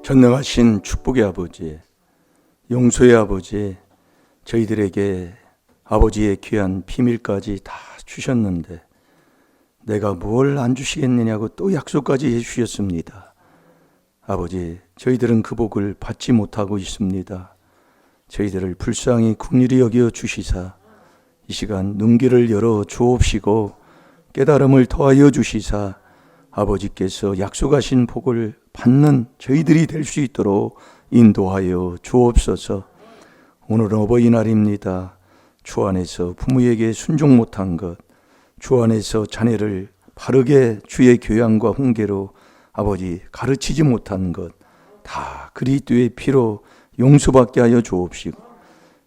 전능하신 축복의 아버지, 용서의 아버지, 저희들에게 아버지의 귀한 비밀까지 다 주셨는데 내가 뭘 안 주시겠느냐고 또 약속까지 해주셨습니다. 아버지, 저희들은 그 복을 받지 못하고 있습니다. 저희들을 불쌍히 긍휼히 여겨 주시사 이 시간 눈길을 열어 주옵시고 깨달음을 더하여 주시사 아버지께서 약속하신 복을 받는 저희들이 될 수 있도록 인도하여 주옵소서. 오늘은 어버이날입니다. 주 안에서 부모에게 순종 못한 것, 주 안에서 자녀를 바르게 주의 교양과 훈계로 아버지 가르치지 못한 것, 다 그리스도의 피로 용서받게 하여 주옵시고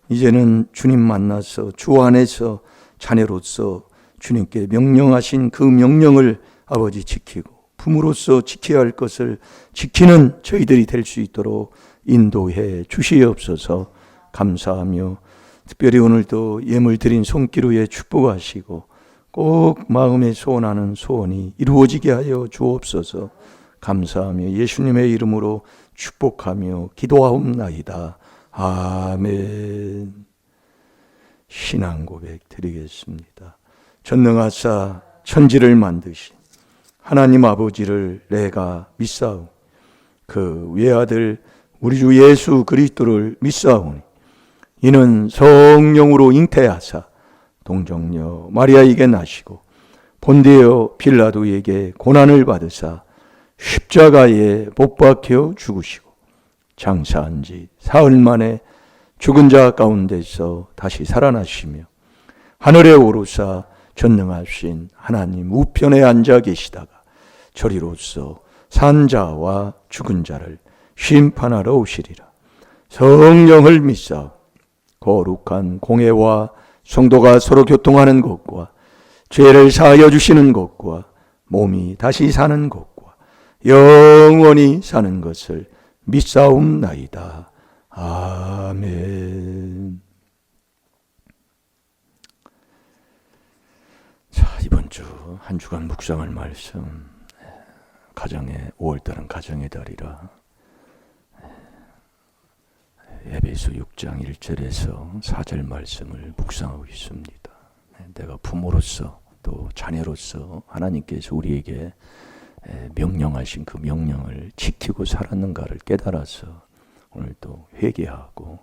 이제는 주님 만나서 주 안에서 자녀로서 주님께 명령하신 그 명령을 아버지 지키고 부모로서 지켜야 할 것을 지키는 저희들이 될 수 있도록 인도해 주시옵소서. 감사하며 특별히 오늘도 예물 드린 손길 위에 축복하시고 꼭 마음에 소원하는 소원이 이루어지게 하여 주옵소서. 감사하며 예수님의 이름으로 축복하며 기도하옵나이다. 아멘. 신앙 고백 드리겠습니다. 전능하사 천지를 만드신 하나님 아버지를 내가 믿사오니 그 외아들 우리 주 예수 그리스도를 믿사오니 이는 성령으로 잉태하사 동정녀 마리아에게 나시고 본디오 빌라도에게 고난을 받으사 십자가에 못 박혀 죽으시고 장사한 지 사흘 만에 죽은 자 가운데서 다시 살아나시며 하늘에 오르사 전능하신 하나님 우편에 앉아 계시다가 저리로서 산 자와 죽은 자를 심판하러 오시리라. 성령을 믿사오. 거룩한 공회와 성도가 서로 교통하는 것과 죄를 사하여 주시는 것과 몸이 다시 사는 것과 영원히 사는 것을 믿사옵나이다. 아멘. 자, 이번 주 한 주간 묵상할 말씀, 가정의 5월달은 가정의 달이라 에베소 6장 1절에서 4절 말씀을 묵상하고 있습니다. 내가 부모로서 또 자녀로서 하나님께서 우리에게 명령하신 그 명령을 지키고 살았는가를 깨달아서 오늘도 회개하고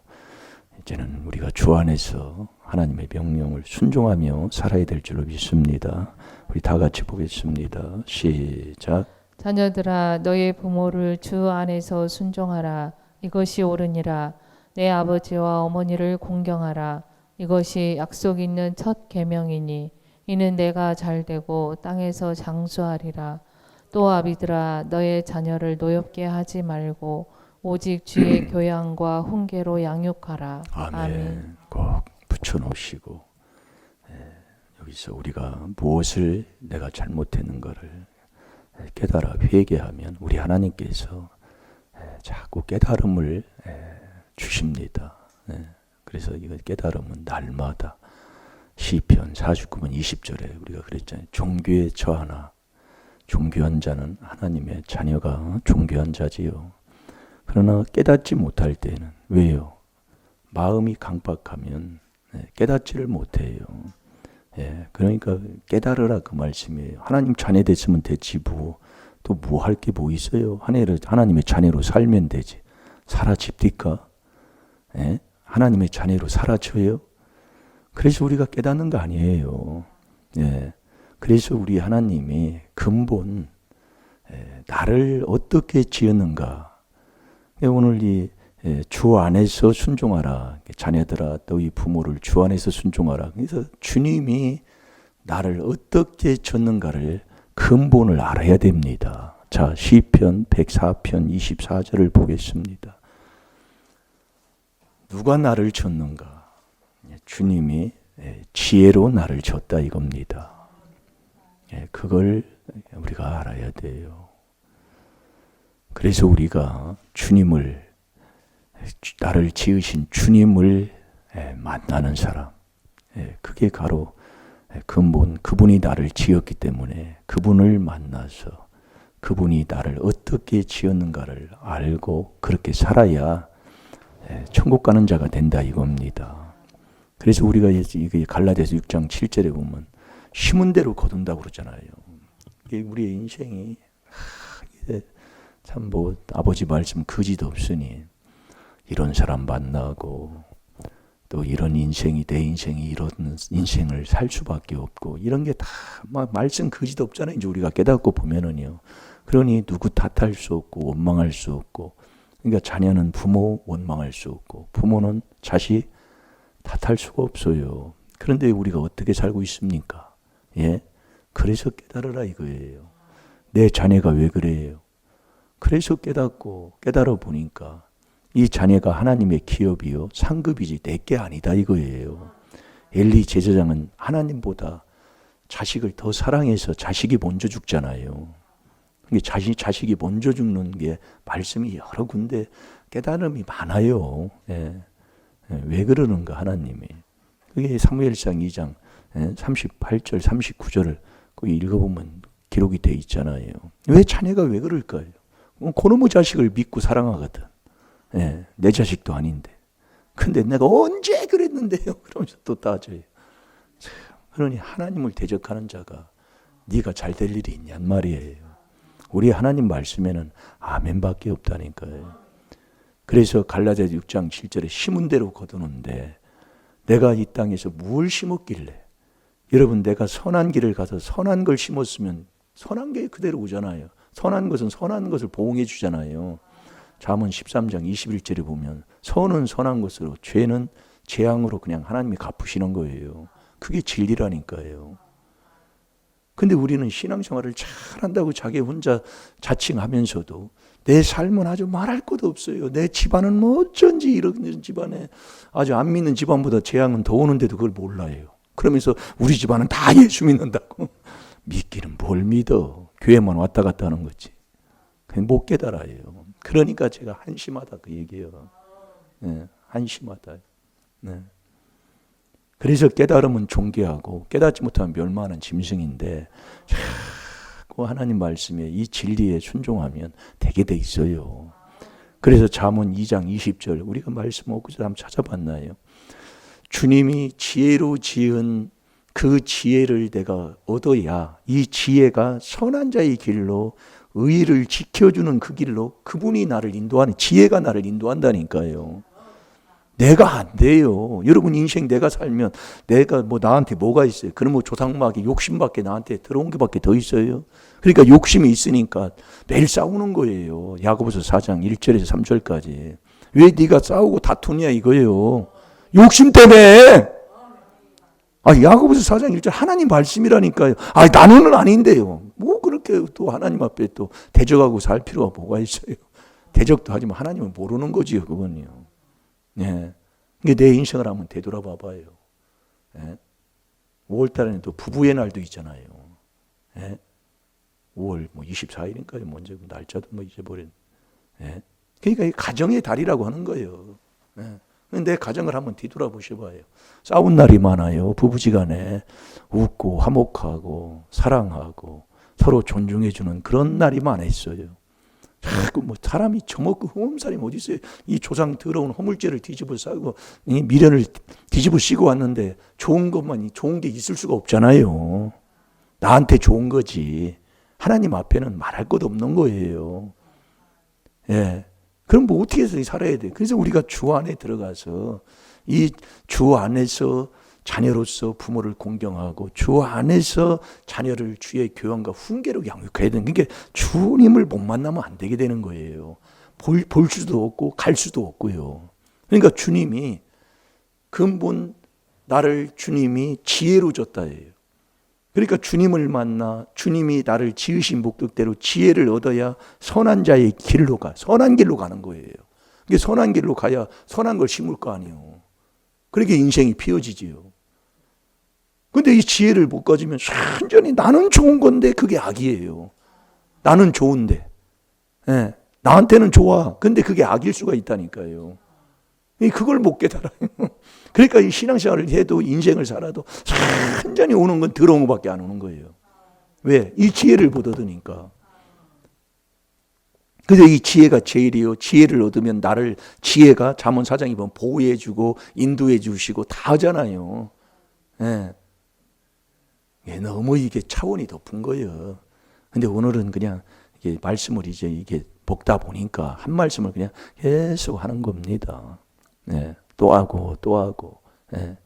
이제는 우리가 주 안에서 하나님의 명령을 순종하며 살아야 될 줄로 믿습니다. 우리 다 같이 보겠습니다. 시작. 자녀들아 너희 부모를 주 안에서 순종하라. 이것이 옳으니라. 내 아버지와 어머니를 공경하라. 이것이 약속 있는 첫 계명이니 이는 내가 잘되고 땅에서 장수하리라. 또 아비들아 너의 자녀를 노엽게 하지 말고 오직 주의 교양과 훈계로 양육하라. 아멘. 꼭 붙여놓으시고 여기서 우리가 무엇을 내가 잘못했는가를 깨달아 회개하면 우리 하나님께서 자꾸 깨달음을 주십니다. 그래서 이거 깨달음은 날마다 시편 49편 20절에 우리가 그랬잖아요. 종교의 저 하나, 종교한 자는 하나님의 자녀가 종교한 자지요. 그러나 깨닫지 못할 때는 왜요? 마음이 강박하면 깨닫지를 못해요. 그러니까 깨달으라 그 말씀이에요. 하나님 자녀 됐으면 됐지 뭐 또 뭐 할 게 뭐 있어요? 하나님의 자녀로 살면 되지. 사라집니까? 하나님의 자녀로 사라져요? 그래서 우리가 깨닫는 거 아니에요. 그래서 우리 하나님이 근본 나를 어떻게 지었는가. 오늘 이 주 안에서 순종하라. 자녀들아 너희 부모를 주 안에서 순종하라. 그래서 주님이 나를 어떻게 졌는가를 근본을 알아야 됩니다. 자, 시편 104편 24절을 보겠습니다. 누가 나를 졌는가? 주님이 지혜로 나를 졌다 이겁니다. 그걸 우리가 알아야 돼요. 그래서 우리가 주님을, 나를 지으신 주님을 만나는 사람, 그게 바로 근본, 그분이 나를 지었기 때문에 그분을 만나서 그분이 나를 어떻게 지었는가를 알고 그렇게 살아야 천국 가는 자가 된다 이겁니다. 그래서 우리가 이게 갈라디아서 6장 7절에 보면 심은 대로 거둔다고 그러잖아요. 이게 우리의 인생이 참 뭐 아버지 말씀 거지도 없으니 이런 사람 만나고 또 이런 인생이 내 인생이 이런 인생을 살 수밖에 없고 이런 게 다 말씀 거지도 없잖아요. 이제 우리가 깨닫고 보면은요. 그러니 누구 탓할 수 없고 원망할 수 없고 그러니까 자녀는 부모 원망할 수 없고 부모는 자식 탓할 수가 없어요. 그런데 우리가 어떻게 살고 있습니까? 예? 그래서 깨달으라 이거예요. 내 자녀가 왜 그래요? 그래서 깨닫고 깨달아 보니까 이 자녀가 하나님의 기업이요 상급이지 내게 아니다 이거예요. 엘리 제사장은 하나님보다 자식을 더 사랑해서 자식이 먼저 죽잖아요. 자식이 먼저 죽는 게 말씀이 여러 군데 깨달음이 많아요. 예. 왜 그러는가 하나님이. 그게 사무엘상 2장 38절 39절을 꼭 읽어보면 기록이 돼 있잖아요. 왜 자녀가 왜 그럴까요? 그놈의 자식을 믿고 사랑하거든. 예, 내 자식도 아닌데. 근데 내가 언제 그랬는데요? 그러면서 또 따져요. 그러니 하나님을 대적하는 자가 네가 잘 될 일이 있냔 말이에요. 우리 하나님 말씀에는 아멘밖에 없다니까요. 그래서 갈라디아서 6장 7절에 심은 대로 거두는데 내가 이 땅에서 뭘 심었길래 여러분 내가 선한 길을 가서 선한 걸 심었으면 선한 게 그대로 오잖아요. 선한 것은 선한 것을 보응해 주잖아요. 잠언 13장 21절에 보면 선은 선한 것으로 죄는 재앙으로 그냥 하나님이 갚으시는 거예요. 그게 진리라니까요. 근데 우리는 신앙생활을 잘한다고 자기 혼자 자칭하면서도 내 삶은 아주 말할 것도 없어요. 내 집안은 뭐 어쩐지 이런 집안에 아주 안 믿는 집안보다 재앙은 더 오는데도 그걸 몰라요. 그러면서 우리 집안은 다 예수 믿는다고. 믿기는 뭘 믿어. 교회만 왔다 갔다 하는 거지. 그냥 못 깨달아요. 그러니까 제가 한심하다 그 얘기예요. 네, 한심하다. 네. 그래서 깨달으면 존귀하고 깨닫지 못하면 멸망하는 짐승인데 자꾸 하나님 말씀에 이 진리에 순종하면 되게 돼 있어요. 그래서 잠언 2장 20절 우리가 말씀 엊그제 한번 찾아봤나요? 주님이 지혜로 지은 그 지혜를 내가 얻어야 이 지혜가 선한 자의 길로 의를 지켜주는 그 길로 그분이 나를 인도하는 지혜가 나를 인도한다니까요. 내가 안 돼요. 여러분 인생 내가 살면 내가 뭐 나한테 뭐가 있어요? 그럼 뭐 조상마귀 욕심밖에 나한테 들어온 게 밖에 더 있어요? 그러니까 욕심이 있으니까 매일 싸우는 거예요. 야고보서 4장 1절에서 3절까지. 왜 네가 싸우고 다투냐 이거예요. 욕심 때문에. 야고보서 4장 1절 하나님 말씀이라니까요. 나는 아닌데요. 뭐 그렇게 또 하나님 앞에 또 대적하고 살 필요가 뭐가 있어요. 대적도 하지만 하나님은 모르는 거지요. 그건요. 예. 내 인생을 한번 되돌아봐 봐요. 예. 5월달에는 또 부부의 날도 있잖아요. 예. 5월 뭐 24일인가요? 먼저 날짜도 뭐 잊어버린. 예. 그러니까 이 가정의 달이라고 하는 거예요. 예. 내 가정을 한번 뒤돌아보셔 봐요. 싸운 날이 많아요. 부부지간에 웃고 화목하고 사랑하고 서로 존중해주는 그런 날이 많았어요. 자꾸 뭐 사람이 처먹고 흠살이 어디 있어요? 이 조상 더러운 허물죄를 뒤집어 싸고 이 미련을 뒤집어 씌고 왔는데 좋은 것만 좋은 게 있을 수가 없잖아요. 나한테 좋은 거지. 하나님 앞에는 말할 것 없는 거예요. 예. 그럼 뭐 어떻게 해서 살아야 돼? 그래서 우리가 주 안에 들어가서 이 주 안에서 자녀로서 부모를 공경하고 주 안에서 자녀를 주의 교양과 훈계로 양육해야 되는 게 주님을 못 만나면 안 되게 되는 거예요. 볼 수도 없고 갈 수도 없고요. 그러니까 주님이 근본 나를 주님이 지혜로 줬다예요. 그러니까 주님을 만나 주님이 나를 지으신 목적대로 지혜를 얻어야 선한 자의 길로 선한 길로 가는 거예요. 그게 선한 길로 가야 선한 걸 심을 거 아니에요. 그렇게 인생이 피어지지요. 근데 이 지혜를 못 가지면 완전히 나는 좋은 건데 그게 악이에요. 나는 좋은데. 예, 나한테는 좋아. 근데 그게 악일 수가 있다니까요. 그걸 못 깨달아요. 그러니까 이 신앙생활을 해도 인생을 살아도 완전히 오는 건 더러운 것밖에 안 오는 거예요. 왜? 이 지혜를 못 얻으니까. 그래서 이 지혜가 제일이요. 지혜를 얻으면 나를 지혜가 잠언 4장에 보면 보호해 주고 인도해 주시고 다 하잖아요. 예. 예, 너무 이게 차원이 높은 거예요. 근데 오늘은 그냥 이게 말씀을 이제 이게 복다 보니까 한 말씀을 그냥 계속 하는 겁니다. 예. 또 하고 또 하고. 예.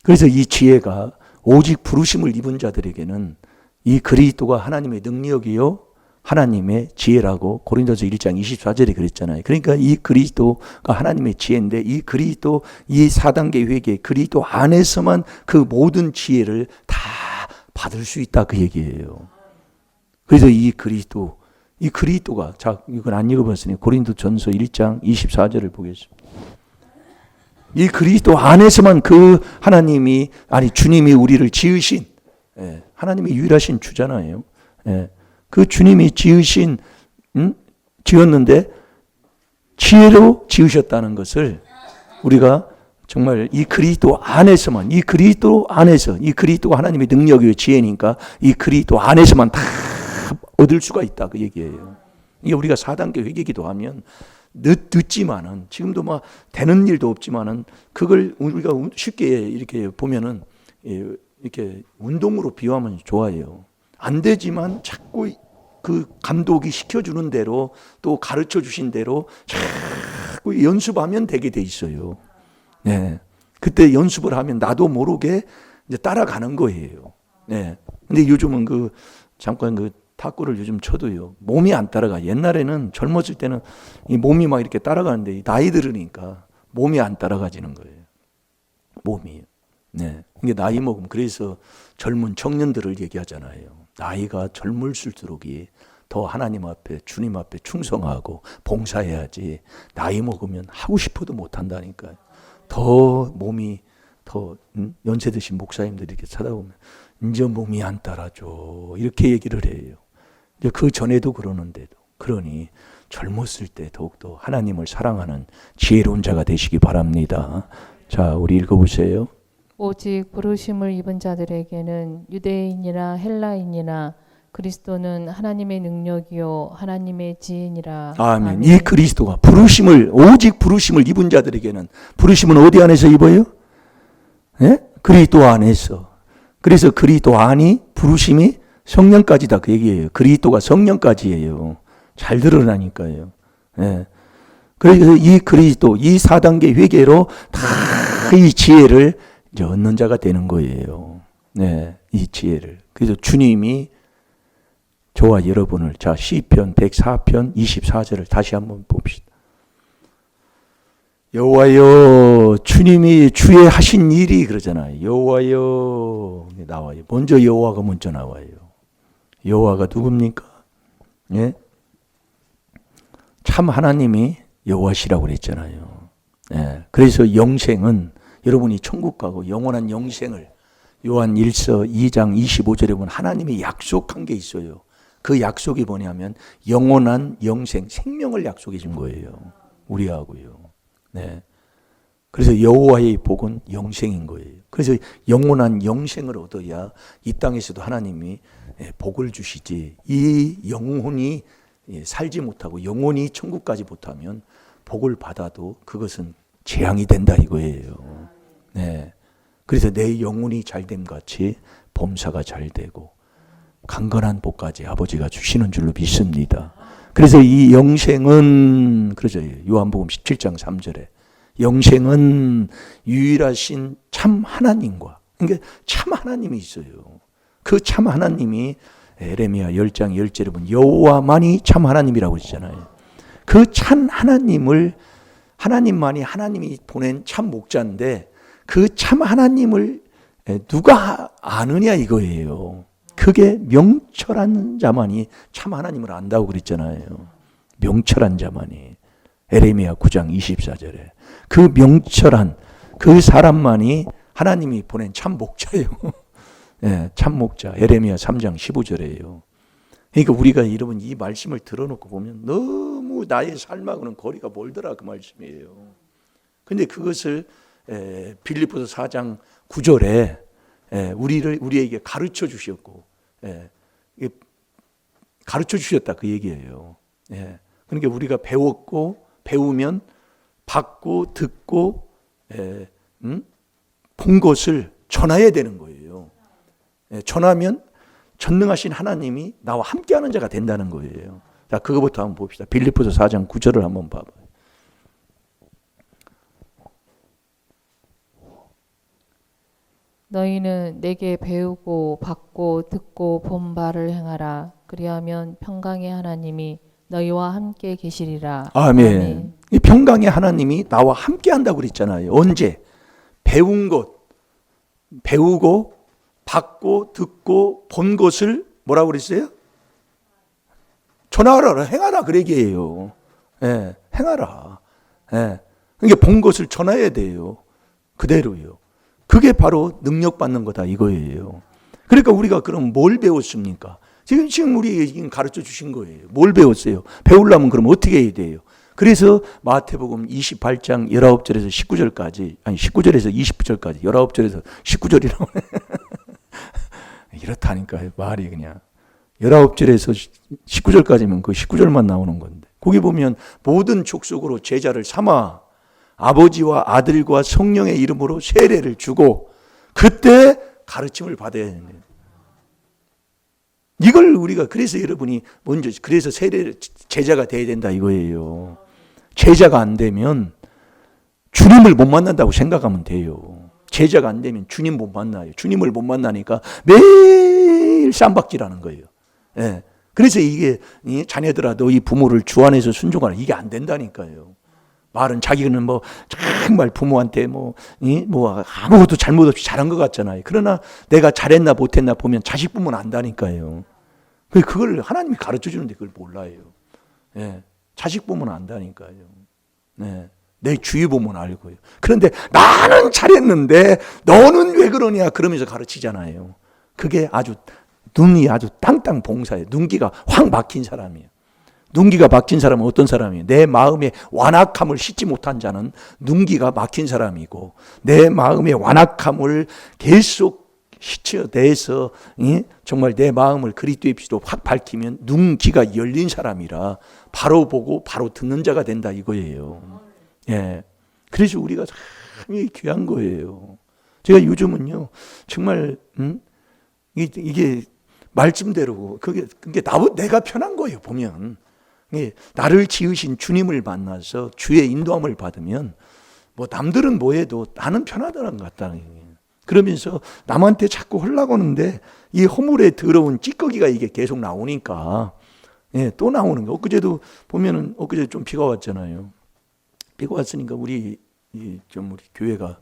그래서 이 지혜가 오직 부르심을 입은 자들에게는 이 그리스도가 하나님의 능력이요 하나님의 지혜라고 고린도서 1장 24절에 그랬잖아요. 그러니까 이 그리스도가 하나님의 지혜인데 이 그리스도 이 4단계 회개 그리스도 안에서만 그 모든 지혜를 다 받을 수 있다 그 얘기예요. 그래서 이 그리스도가 자 이건 안 읽어봤으니 고린도전서 1장 24절을 보겠습니다. 이 그리스도 안에서만 그 하나님이 아니 주님이 우리를 지으신 하나님이 유일하신 주잖아요. 그 주님이 지으신 지었는데 지혜로 지으셨다는 것을 우리가 정말 이 그리스도 안에서만 이 그리스도가 하나님의 능력이요 지혜니까 이 그리스도 안에서만 다 얻을 수가 있다 그 얘기예요. 이게 우리가 4단계 회개기도 하면 늦지만은 지금도 막 되는 일도 없지만은 그걸 우리가 쉽게 이렇게 보면은 이렇게 운동으로 비유하면 좋아요. 안 되지만 자꾸 그 감독이 시켜주는 대로 또 가르쳐 주신 대로 자꾸 연습하면 되게 돼 있어요. 네. 그때 연습을 하면 나도 모르게 이제 따라가는 거예요. 네. 근데 요즘은 잠깐 탁구를 요즘 쳐도요. 몸이 안 따라가. 옛날에는 젊었을 때는 이 몸이 막 이렇게 따라가는데 나이 들으니까 몸이 안 따라가지는 거예요. 몸이. 네. 이게 나이 먹으면 그래서 젊은 청년들을 얘기하잖아요. 나이가 젊을수록이 더 하나님 앞에 주님 앞에 충성하고 봉사해야지 나이 먹으면 하고 싶어도 못 한다니까요. 더 몸이 더 연세 드신 목사님들이 이렇게 찾아오면 이제 몸이 안 따라줘 이렇게 얘기를 해요. 그 전에도 그러는데도 그러니 젊었을 때 더욱더 하나님을 사랑하는 지혜로운 자가 되시기 바랍니다. 자, 우리 읽어보세요. 오직 부르심을 입은 자들에게는 유대인이나 헬라인이나 그리스도는 하나님의 능력이요 하나님의 지혜니라. 아멘. 이 그리스도가 오직 부르심을 입은 자들에게는 부르심은 어디 안에서 입어요? 예? 그리스도 안에서. 그래서 그리스도 안이 부르심이 성령까지다 그 얘기예요. 그리스도가 성령까지예요. 잘 들으라니까요. 예. 그래서 이 그리스도 이 4단계 회개로 다 이 지혜를 이제 얻는 자가 되는 거예요. 네, 이 지혜를. 그래서 주님이 저와 여러분을 자 시편 104편 24절을 다시 한번 봅시다. 여호와여 주님이 주의 하신 일이 그러잖아요. 여호와여 나와요. 먼저 여호와가 먼저 나와요. 여호와가 누굽니까? 예? 참 하나님이 여호와시라고 그랬잖아요. 예. 그래서 영생은 여러분이 천국 가고 영원한 영생을 요한 1서 2장 25절에 보면 하나님이 약속한 게 있어요. 그 약속이 뭐냐면 영원한 영생, 생명을 약속해 준 거예요. 우리하고요. 네. 그래서 여호와의 복은 영생인 거예요. 그래서 영원한 영생을 얻어야 이 땅에서도 하나님이 복을 주시지. 이 영혼이 살지 못하고 영원히 천국까지 못하면 복을 받아도 그것은 재앙이 된다 이거예요. 네. 그래서 내 영혼이 잘됨 같이 범사가 잘 되고 강건한 복까지 아버지가 주시는 줄로 믿습니다. 그래서 이 영생은 그러죠. 요한복음 17장 3절에 영생은 유일하신 참 하나님과 그러니까 참 하나님이 있어요. 그 참 하나님이 에레미야 10장 10절에 보면 여호와만이 참 하나님이라고 그러잖아요. 그 참 하나님을 하나님만이 하나님이 보낸 참 목자인데 그 참 하나님을 누가 아느냐 이거예요. 그게 명철한 자만이 참 하나님을 안다고 그랬잖아요. 명철한 자만이. 에레미야 9장 24절에. 그 명철한 그 사람만이 하나님이 보낸 참 목자예요. 네, 참 목자. 에레미야 3장 15절에요. 그러니까 우리가 여러분 이 말씀을 들어놓고 보면 너무 나의 삶하고는 거리가 멀더라 그 말씀이에요. 근데 그것을 빌립보서 4장 9절에 우리에게 가르쳐 주셨고 가르쳐 주셨다 그 얘기예요. 예. 그러니까 우리가 배웠고 배우면 받고 듣고 본 것을 전해야 되는 거예요. 예. 전하면 전능하신 하나님이 나와 함께하는 자가 된다는 거예요. 자, 그거부터 한번 봅시다. 빌립보서 4장 9절을 한번 봐봐요. 너희는 내게 배우고 받고 듣고 본 바를 행하라. 그리하면 평강의 하나님이 너희와 함께 계시리라. 아멘. 이 평강의 하나님이 나와 함께 한다고 그랬잖아요. 언제? 배운 것, 배우고 받고 듣고 본 것을 뭐라고 그랬어요? 전하라, 행하라 그 얘기예요. 예, 행하라. 예. 그러니까 본 것을 전해야 돼요. 그대로요. 그게 바로 능력받는 거다 이거예요. 그러니까 우리가 그럼 뭘 배웠습니까? 지금 우리 가르쳐 주신 거예요. 뭘 배웠어요? 배우려면 그럼 어떻게 해야 돼요? 그래서 마태복음 28장 19절에서 19절까지, 아니 19절에서 20절까지, 19절에서 19절이라고 이렇다니까요. 말이 그냥 19절에서 19절까지면 그 19절만 나오는 건데, 거기 보면 모든 족속으로 제자를 삼아 아버지와 아들과 성령의 이름으로 세례를 주고 그때 가르침을 받아야 되는 거예요. 이걸 우리가 그래서 여러분이 먼저 그래서 제자가 돼야 된다 이거예요. 제자가 안 되면 주님을 못 만난다고 생각하면 돼요. 제자가 안 되면 주님 못 만나요. 주님을 못 만나니까 매일 쌈박질하는 거예요. 예. 그래서 이게 자녀들아 너희 부모를 주 안에서 순종하라 이게 안 된다니까요. 말은 자기는 뭐 정말 부모한테 뭐 아무것도 잘못 없이 잘한 것 같잖아요. 그러나 내가 잘했나 못했나 보면 자식 보면 안다니까요. 그걸 하나님이 가르쳐 주는데 그걸 몰라요. 예. 자식 보면 안다니까요. 네. 내 주위 보면 알고요. 그런데 나는 잘했는데 너는 왜 그러냐 그러면서 가르치잖아요. 그게 눈이 아주 땅땅 봉사해요. 눈기가 확 막힌 사람이에요. 눈기가 막힌 사람은 어떤 사람이에요? 내 마음의 완악함을 씻지 못한 자는 눈기가 막힌 사람이고 내 마음의 완악함을 계속 씻어내서 정말 내 마음을 그리스도의 피로 확 밝히면 눈기가 열린 사람이라 바로 보고 바로 듣는 자가 된다 이거예요. 예. 그래서 우리가 참 귀한 거예요. 제가 요즘은요 정말 이게 말씀대로 그게 내가 편한 거예요. 보면 나를 지으신 주님을 만나서 주의 인도함을 받으면 뭐 남들은 뭐해도 나는 편하다는 것 같다는 거예요. 그러면서 남한테 자꾸 하려고 하는데 이 허물에 더러운 찌꺼기가 이게 계속 나오니까 또 나오는 거예요. 엊그제도 보면은 엊그제 좀 비가 왔잖아요. 비가 왔으니까 우리 교회가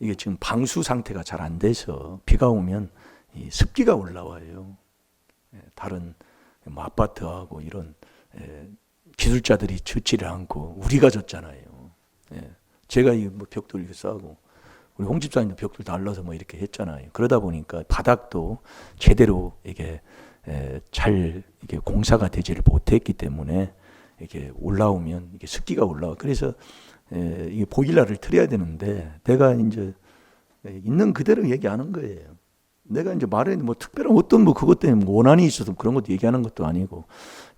이게 지금 방수 상태가 잘 안 돼서 비가 오면 이 습기가 올라와요. 다른 뭐 아파트하고 이런 기술자들이 젖지를 않고 우리가 졌잖아요. 제가 이 벽돌 이렇게 쌓고 우리 홍 집사님도 벽돌 날라서 뭐 이렇게 했잖아요. 그러다 보니까 바닥도 제대로 이게 잘 이게 공사가 되지를 못했기 때문에 이게 올라오면 이게 습기가 올라와. 그래서 이게 보일러를 틀어야 되는데 내가 이제 있는 그대로 얘기하는 거예요. 내가 이제 말에 뭐 특별한 어떤 뭐 그것 때문에 뭐 원한이 있어서 그런 것도 얘기하는 것도 아니고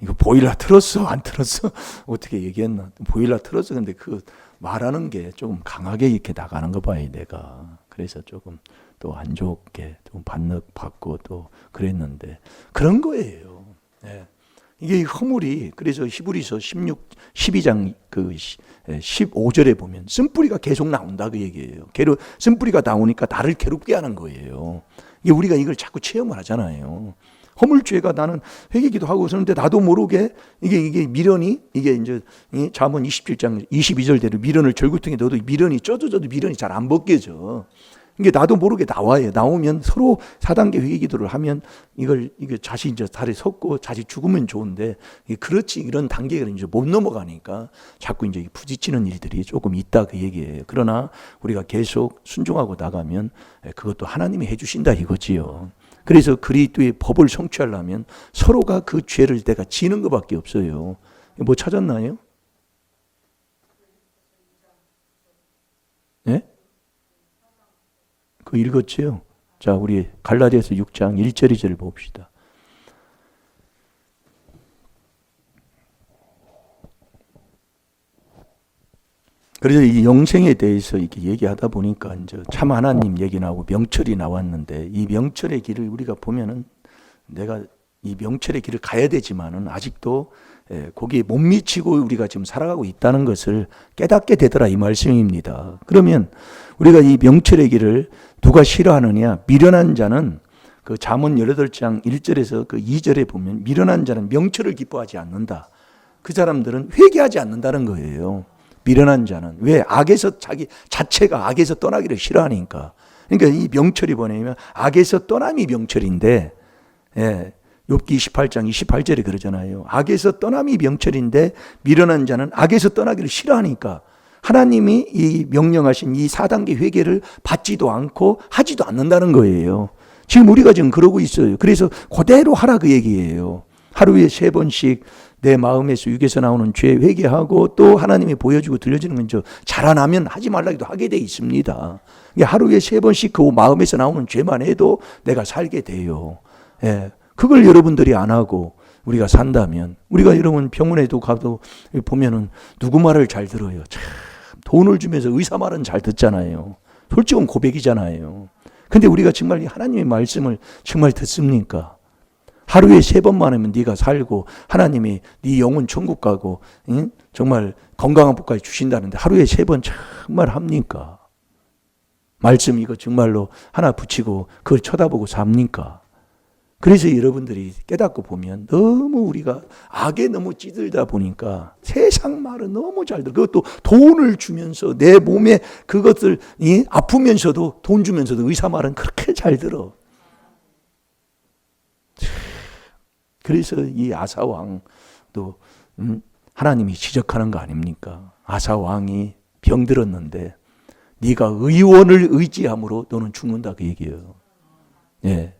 이거 보일러 틀었어 안 틀었어 어떻게 얘기했나 보일러 틀었어 근데 그 말하는 게 조금 강하게 이렇게 나가는 거 봐요 내가. 그래서 조금 또 안 좋게 좀 받고 또 그랬는데 그런 거예요. 이게 허물이 그래서 히브리서 12장 그 15절에 보면 쓴뿌리가 계속 나온다 그 얘기예요. 쓴뿌리가 나오니까 나를 괴롭게 하는 거예요. 이게 우리가 이걸 자꾸 체험을 하잖아요. 허물죄가 나는 회개기도 하고 그러는데 나도 모르게 이게 미련이 이게 이제 잠언 27장 22절대로 미련을 절구통에 넣어도 미련이 쪄져도 미련이 잘 안 벗겨져. 이게 나도 모르게 나와요. 나오면 서로 4단계 회개기도를 하면 이게 자식 이제 다리 섰고 자식 죽으면 좋은데 그렇지 이런 단계를 이제 못 넘어가니까 자꾸 이제 부딪히는 일들이 조금 있다 그 얘기예요. 그러나 우리가 계속 순종하고 나가면 그것도 하나님이 해주신다 이거지요. 그래서 그리스도의 법을 성취하려면 서로가 그 죄를 내가 지는 것밖에 없어요. 뭐 찾았나요? 네? 그 읽었지요? 자, 우리 갈라디아서 6장 1절 2절을 봅시다. 그래서 이 영생에 대해서 이렇게 얘기하다 보니까 이제 참 하나님 얘기 나오고 명철이 나왔는데, 이 명철의 길을 우리가 보면은 내가 이 명철의 길을 가야 되지만은 아직도 거기에 못 미치고 우리가 지금 살아가고 있다는 것을 깨닫게 되더라, 이 말씀입니다. 그러면 우리가 이 명철의 길을 누가 싫어하느냐? 미련한 자는, 그 잠언 18장 1절에서 그 2절에 보면 미련한 자는 명철을 기뻐하지 않는다. 그 사람들은 회개하지 않는다는 거예요. 미련한 자는. 왜? 악에서 자기 자체가 악에서 떠나기를 싫어하니까. 그러니까 이 명철이 뭐냐면 악에서 떠남이 명철인데, 예, 욥기 28장 28절에 그러잖아요. 악에서 떠남이 명철인데 미련한 자는 악에서 떠나기를 싫어하니까 하나님이 이 명령하신 이 4단계 회개를 받지도 않고 하지도 않는다는 거예요. 지금 우리가 지금 그러고 있어요. 그래서 그대로 하라 그 얘기예요. 하루에 3번씩 내 마음에서 육에서 나오는 죄 회개하고, 또 하나님이 보여주고 들려주는 건 저 자라나면 하지 말라기도 하게 돼 있습니다. 하루에 3번씩 그 마음에서 나오는 죄만 해도 내가 살게 돼요. 예. 그걸 여러분들이 안 하고 우리가 산다면, 우리가 여러분 병원에도 가도 보면은 누구 말을 잘 들어요. 참 돈을 주면서 의사 말은 잘 듣잖아요. 솔직한 고백이잖아요. 근데 우리가 정말 하나님의 말씀을 정말 듣습니까? 하루에 3번만 하면 네가 살고 하나님이 네 영혼 천국 가고, 응? 정말 건강한 복까지 주신다는데 하루에 3번 정말 합니까? 말씀 이거 정말로 하나 붙이고 그걸 쳐다보고 삽니까? 그래서 여러분들이 깨닫고 보면 너무 우리가 악에 너무 찌들다 보니까 세상 말은 너무 잘 들어. 그것도 돈을 주면서 내 몸에 그것을 아프면서도 돈 주면서도 의사 말은 그렇게 잘 들어. 그래서 이 아사왕도 하나님이 지적하는 거 아닙니까? 아사왕이 병들었는데 네가 의원을 의지함으로 너는 죽는다 그 얘기예요. 예.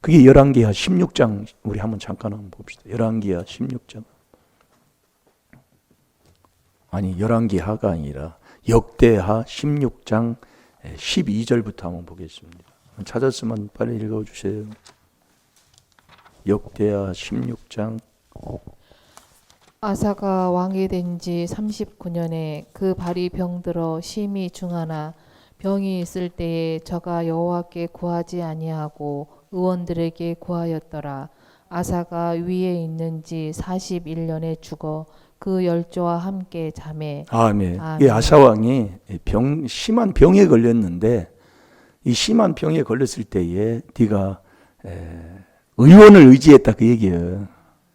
그게 열왕기하 16장, 우리 한번 잠깐 한번 봅시다. 열왕기하 16장. 아니, 열왕기하가 아니라 역대하 16장 12절부터 한번 보겠습니다. 찾았으면 빨리 읽어주세요. 역대하 16장. 아사가 왕이 된 지 39년에 그 발이 병들어 심히 중하나 병이 있을 때에 저가 여호와께 구하지 아니하고 의원들에게 구하였더라. 아사가 위에 있는지 41년에 죽어 그 열조와 함께 잠에. 아멘. 아멘. 이 아사왕이 심한 병에 걸렸는데, 이 심한 병에 걸렸을 때에 네가 의원을 의지했다 그 얘기예요.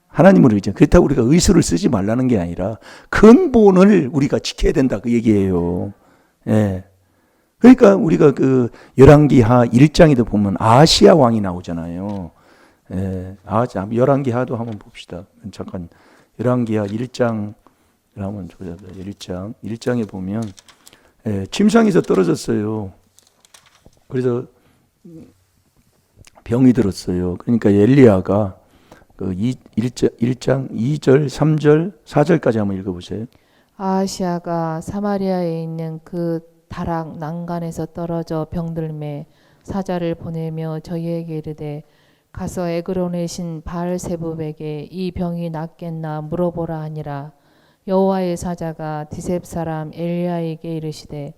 하나님을 의지해. 그렇다고 우리가 의술을 쓰지 말라는 게 아니라 근본을 우리가 지켜야 된다 그 얘기예요. 예. 그러니까 우리가 그 열왕기하 1장에도 보면 아시아 왕이 나오잖아요. 예. 열왕기하도 한번 봅시다. 잠깐 열왕기하 1장 한번 보자. 1장에 보면 침상에서 떨어졌어요. 그래서 병이 들었어요. 그러니까 엘리야가 그 1장 2절, 3절, 4절까지 한번 읽어보세요. 아하시아가 사마리아에 있는 그 다락 난간에서 떨어져 병들매 사자를 보내며 저희에게 이르되 가서 에그론의 신 바알세붑에게 이 병이 낫겠나 물어보라 하니라. 여호와의 사자가 디셉 사람 엘리야에게 이르시되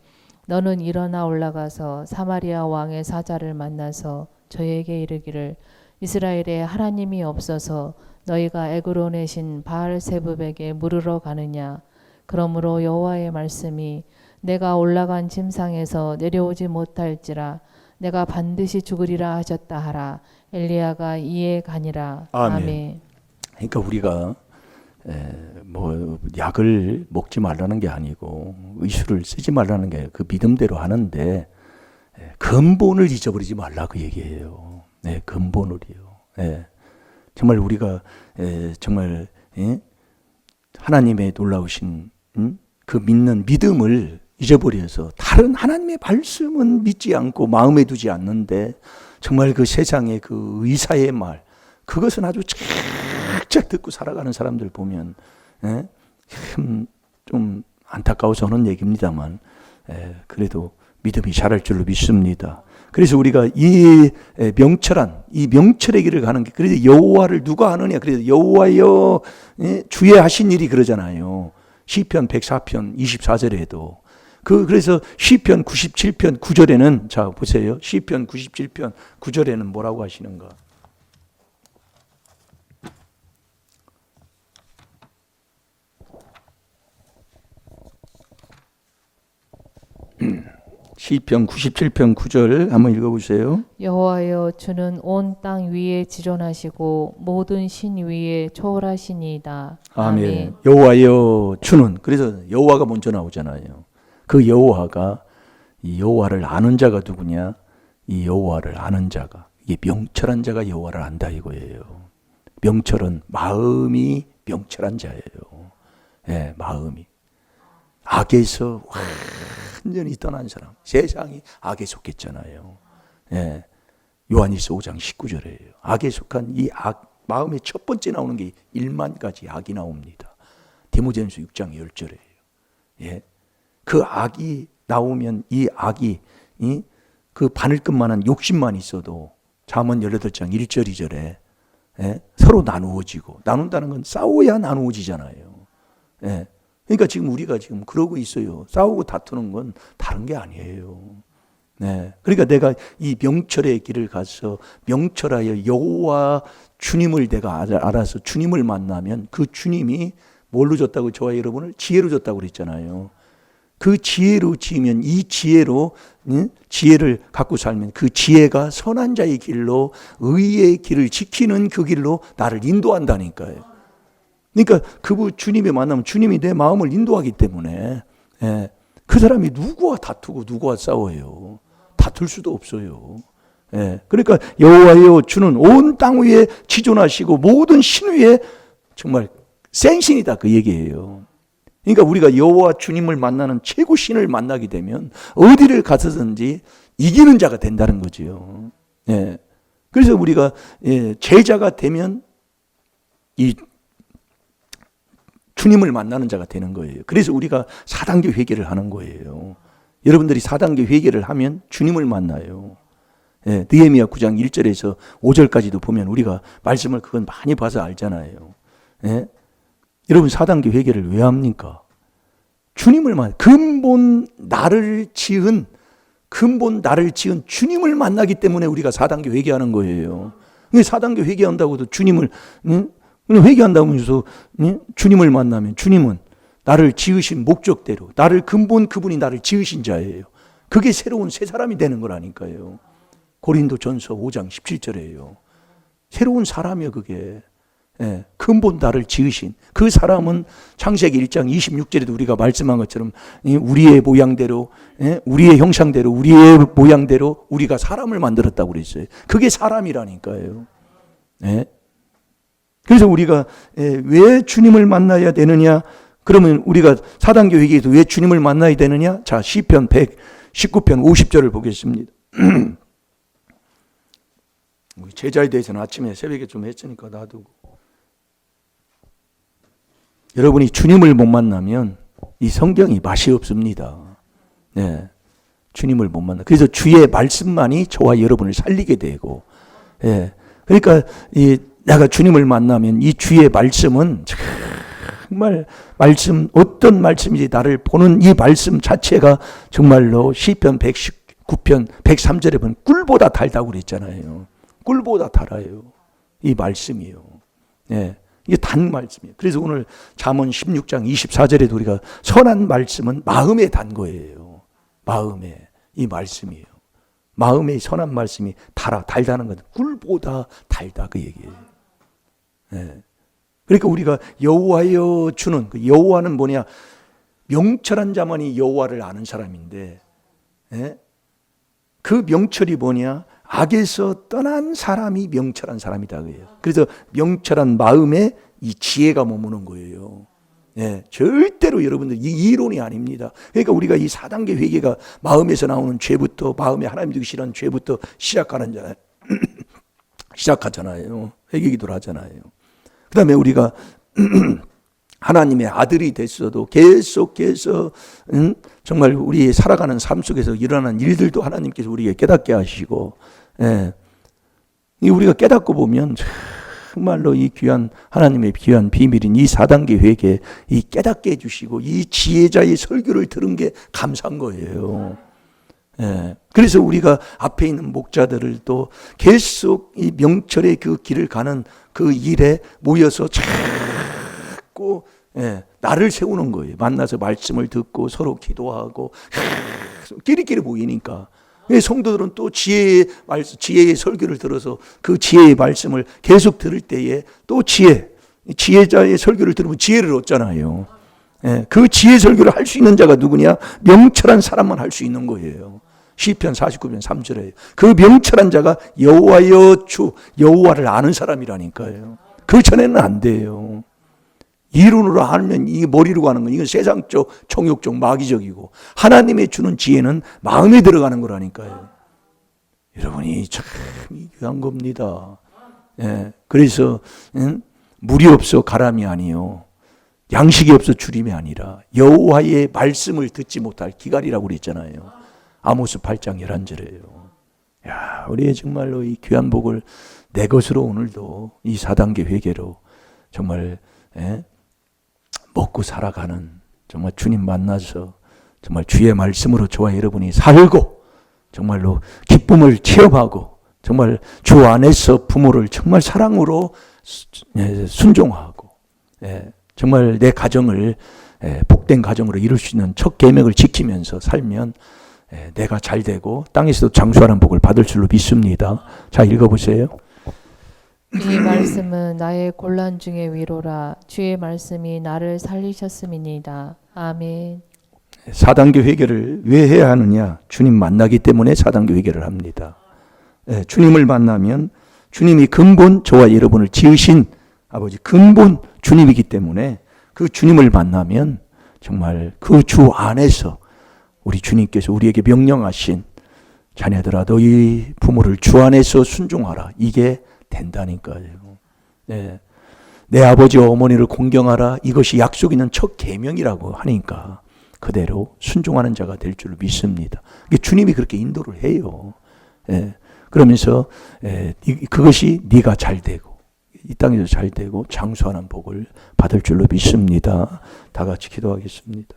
너는 일어나 올라가서 사마리아 왕의 사자를 만나서 저에게 이르기를 이스라엘에 하나님이 없어서 너희가 에그론의 신 바알세붑에게 물으러 가느냐. 그러므로 여호와의 말씀이 내가 올라간 침상에서 내려오지 못할지라 내가 반드시 죽으리라 하셨다 하라. 엘리야가 이에 가니라. 아멘. 그러니까 우리가 뭐 약을 먹지 말라는 게 아니고 의술을 쓰지 말라는 게 그 믿음대로 하는데 근본을 잊어버리지 말라 그 얘기예요. 네, 근본을요. 네. 정말 우리가 정말 하나님의 놀라우신 그 믿는 믿음을 잊어버려서 다른 하나님의 말씀은 믿지 않고 마음에 두지 않는데 정말 그 세상의 그 의사의 말 그것은 아주 착착 듣고 살아가는 사람들 보면 좀 안타까워서 하는 얘기입니다만 그래도 믿음이 자랄 줄로 믿습니다. 그래서 우리가 이 명철의 길을 가는 게, 그래서 여호와를 누가 하느냐, 그래서 여호와여 주의 하신 일이 그러잖아요. 시편 104편 24절에도 그래서 시편 97편 9절에는 자 보세요. 시편 97편 9절에는 뭐라고 하시는가? 시편 97편 9절 한번 읽어보세요. 여호와여 주는 온 땅 위에 지존하시고 모든 신 위에 초월하시니이다. 아멘. 여호와여 주는, 그래서 여호와가 먼저 나오잖아요. 그 여호와가, 이 여호와를 아는 자가 누구냐? 이 여호와를 아는 자가, 이게 명철한 자가 여호와를 안다 이거예요. 명철은 마음이 명철한 자예요. 예, 마음이 악에서 완전히 떠난 사람. 세상이 악에 속했잖아요. 예, 요한일서 5장 19절이에요. 악에 속한 이 마음의 첫 번째 나오는 게 1만 가지 악이 나옵니다. 디모데전서 6장 10절이에요. 예, 그 악이 나오면 이 악이 그 바늘끝만한 욕심만 있어도 잠언 18장 1절 2절에 예, 서로 나누어지고, 나눈다는 건 싸워야 나누어지잖아요. 예, 그러니까 지금 우리가 지금 그러고 있어요. 싸우고 다투는 건 다른 게 아니에요. 네, 그러니까 내가 이 명철의 길을 가서 명철하여 여호와 주님을 내가 알아서 주님을 만나면 그 주님이 뭘로 줬다고, 저와 여러분을 지혜로 줬다고 그랬잖아요. 그 지혜로 지으면, 이 지혜로 지혜를 갖고 살면 그 지혜가 선한 자의 길로, 의의 길을 지키는 그 길로 나를 인도한다니까요. 그러니까 그 주님이 만나면 주님이 내 마음을 인도하기 때문에 예, 그 사람이 누구와 다투고 누구와 싸워요. 다툴 수도 없어요. 예, 그러니까 여호와여 주는 온 땅 위에 지존하시고 모든 신 위에 정말 센신이다 그 얘기예요. 그러니까 우리가 여호와 주님을 만나는 최고 신을 만나게 되면 어디를 가서든지 이기는 자가 된다는 거죠. 예, 그래서 우리가 제자가 되면 이 주님을 만나는 자가 되는 거예요. 그래서 우리가 4단계 회개를 하는 거예요. 여러분들이 4단계 회개를 하면 주님을 만나요. 예, 느헤미야 9장 1절에서 5절까지도 보면 우리가 말씀을 그건 많이 봐서 알잖아요. 예? 여러분 4단계 회개를 왜 합니까? 주님을 근본 나를 지은 주님을 만나기 때문에 우리가 4단계 회개하는 거예요. 4단계 회개한다고도 주님을 회개한다고 해서 주님을 만나면 주님은 나를 지으신 목적대로, 나를 그분이 나를 지으신 자예요. 그게 새로운 새 사람이 되는 거라니까요. 고린도전서 5장 17절이에요. 새로운 사람이요 그게. 예, 근본 나를 지으신 그 사람은 창세기 1장 26절에도 우리가 말씀한 것처럼 우리의 모양대로, 우리의 형상대로, 우리의 모양대로 우리가 사람을 만들었다고 그랬어요. 그게 사람이라니까요. 예. 그래서 우리가 왜 주님을 만나야 되느냐? 그러면 우리가 4단계 회개에도 왜 주님을 만나야 되느냐? 자, 시편 119편 50절을 보겠습니다. 제자에 대해서는 아침에 새벽에 좀 했으니까 놔두고. 여러분이 주님을 못 만나면 이 성경이 맛이 없습니다. 네, 주님을 못 만나. 그래서 주의 말씀만이 저와 여러분을 살리게 되고, 예, 그러니까 내가 주님을 만나면 이 주의 말씀은 정말 어떤 말씀인지 나를 보는 이 말씀 자체가 정말로 시편 119편 103절에 보면 꿀보다 달다고 그랬잖아요. 꿀보다 달아요. 이 말씀이요. 예. 이게 단 말씀이에요. 그래서 오늘 잠언 16장 24절에도 우리가 선한 말씀은 마음에 단 거예요. 마음에 이 말씀이에요. 마음에 선한 말씀이 달다는 건 꿀보다 달다 그 얘기예요. 네. 그러니까 우리가 여호와여 주는 그 여호와는 뭐냐? 명철한 자만이 여호와를 아는 사람인데, 네? 그 명철이 뭐냐? 악에서 떠난 사람이 명철한 사람이다 그래요. 그래서 명철한 마음에 이 지혜가 머무는 거예요. 예, 절대로 여러분들 이 이론이 아닙니다. 그러니까 우리가 이 4단계 회개가 마음에서 나오는 죄부터, 마음에 하나님 두기 싫어하는 죄부터 시작하잖아요. 회개기도를 하잖아요. 그 다음에 우리가 하나님의 아들이 됐어도 계속해서 정말 우리 살아가는 삶 속에서 일어나는 일들도 하나님께서 우리에게 깨닫게 하시고, 예, 우리가 깨닫고 보면 정말로 이 귀한 하나님의 귀한 비밀인 이 4단계 회개 이 깨닫게 해주시고 이 지혜자의 설교를 들은 게 감사한 거예요. 예. 그래서 우리가 앞에 있는 목자들을 또 계속 이 명철의 그 길을 가는 그 일에 모여서 자꾸 나를 세우는 거예요. 만나서 말씀을 듣고 서로 기도하고 끼리끼리 모이니까 성도들은 또 지혜의 설교를 들어서 그 지혜의 말씀을 계속 들을 때에 또 지혜자의 설교를 들으면 지혜를 얻잖아요. 그 지혜 설교를 할 수 있는 자가 누구냐? 명철한 사람만 할 수 있는 거예요. 시편 49편 3절에 그 명철한 자가 여호와여 주 여호와를 아는 사람이라니까요. 그 전에는 안 돼요. 이론으로 하면 이게 머리로 가는 건 이건 세상적, 총욕적, 마귀적이고 하나님의 주는 지혜는 마음에 들어가는 거라니까요. 여러분이 참 귀한 겁니다. 그래서 물이 없어 가람이 아니요 양식이 없어 주림이 아니라 여호와의 말씀을 듣지 못할 기갈이라고 그랬잖아요. 아모스 8장 11절에요. 야, 우리의 정말로 이 귀한 복을 내 것으로 오늘도 이 4단계 회개로 정말 먹고 살아가는 정말 주님 만나서 정말 주의 말씀으로 저와 여러분이 살고 정말로 기쁨을 체험하고 정말 주 안에서 부모를 정말 사랑으로 순종하고 정말 내 가정을 복된 가정으로 이룰 수 있는 첫 계명을 지키면서 살면 내가 잘 되고 땅에서도 장수하는 복을 받을 줄로 믿습니다. 자, 읽어보세요. 주의 말씀은 나의 곤란 중의 위로라. 주의 말씀이 나를 살리셨음이니이다. 아멘. 4단계 회개를 왜 해야 하느냐? 주님 만나기 때문에 4단계 회개를 합니다. 주님을 만나면 주님이 근본 저와 여러분을 지으신 아버지 근본 주님이기 때문에 그 주님을 만나면 정말 그 주 안에서 우리 주님께서 우리에게 명령하신 자녀들아 너희 부모를 주 안에서 순종하라. 이게 된다니까요. 내 아버지와 어머니를 공경하라. 이것이 약속 있는 첫 계명이라고 하니까 그대로 순종하는 자가 될 줄 믿습니다. 주님이 그렇게 인도를 해요. 그러면서 그것이 네가 잘 되고 이 땅에서 잘 되고 장수하는 복을 받을 줄로 믿습니다. 다 같이 기도하겠습니다.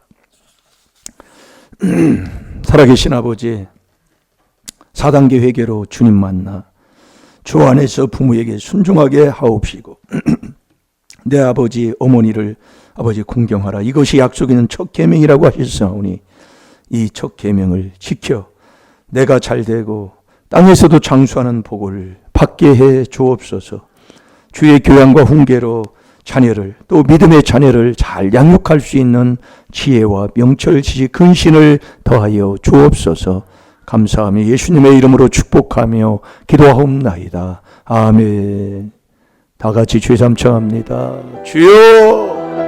살아계신 아버지 4단계 회개로 주님 만나 주 안에서 부모에게 순종하게 하옵시고 내 아버지 어머니를 아버지 공경하라. 이것이 약속 있는 첫 계명이라고 하셨사오니 이 첫 계명을 지켜 내가 잘 되고 땅에서도 장수하는 복을 받게 해 주옵소서. 주의 교양과 훈계로 자녀를 또 믿음의 자녀를 잘 양육할 수 있는 지혜와 명철, 지식, 근신을 더하여 주옵소서. 감사하며 예수님의 이름으로 축복하며 기도하옵나이다. 아멘. 다 같이 주의 삼창합니다. 주여